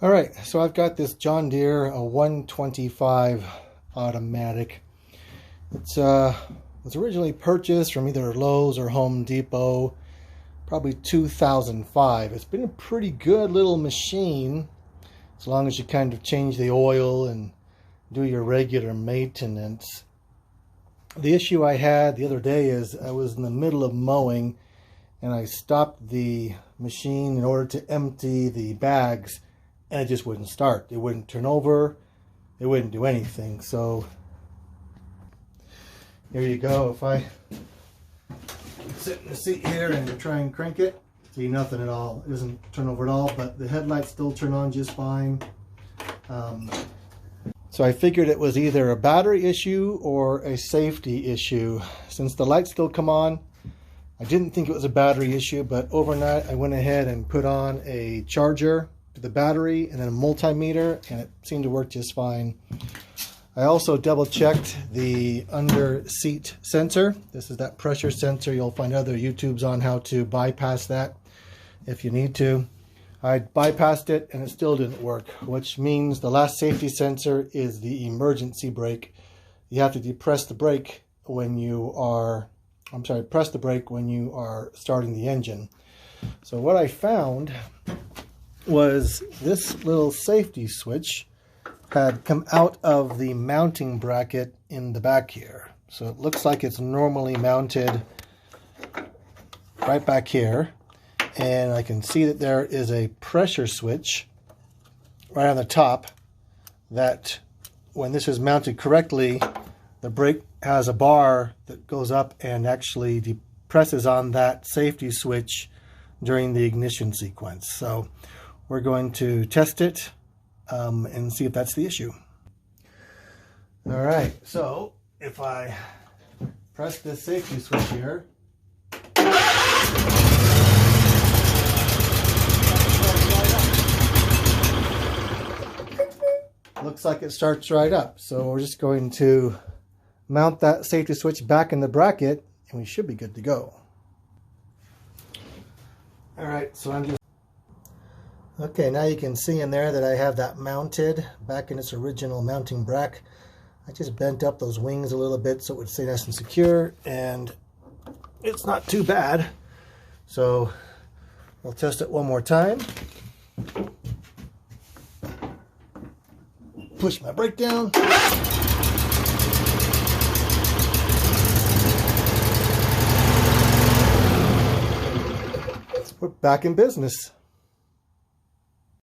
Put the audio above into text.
All right, so I've got this John Deere, a 125 automatic. It was originally purchased from either Lowe's or Home Depot, probably 2005. It's been a pretty good little machine, as long as you kind of change the oil and do your regular maintenance. The issue I had the other day is I was in the middle of mowing and I stopped the machine in order to empty the bags, and it just wouldn't start. It wouldn't turn over. It wouldn't do anything. So here you go. If I sit in the seat here and try and crank it, see nothing at all. It doesn't turn over at all, but the headlights still turn on just fine. So I figured it was either a battery issue or a safety issue. Since the lights still come on, I didn't think it was a battery issue, but overnight I went ahead and put on a charger to the battery and then a multimeter, and it seemed to work just fine. I also double checked the under seat sensor. This is that pressure sensor. You'll find other YouTubes on how to bypass that if you need to. I bypassed it and it still didn't work, which means the last safety sensor is the emergency brake. You have to depress the brake when you are, press the brake when you are starting the engine. So what I found was this little safety switch had come out of the mounting bracket in the back here. So it looks like it's normally mounted right back here. And I can see that there is a pressure switch right on the top that when this is mounted correctly, the brake has a bar that goes up and actually depresses on that safety switch during the ignition sequence. So we're going to test it and see if that's the issue. All right, so if I press this safety switch here, looks like it starts right up. So we're just going to mount that safety switch back in the bracket and we should be good to go. All right, so I'm just okay, now you can see in there that I have that mounted back in its original mounting bracket. I just bent up those wings a little bit so it would stay nice and secure, and it's not too bad. So we'll test it one more time. Push my brake down. We're back in business.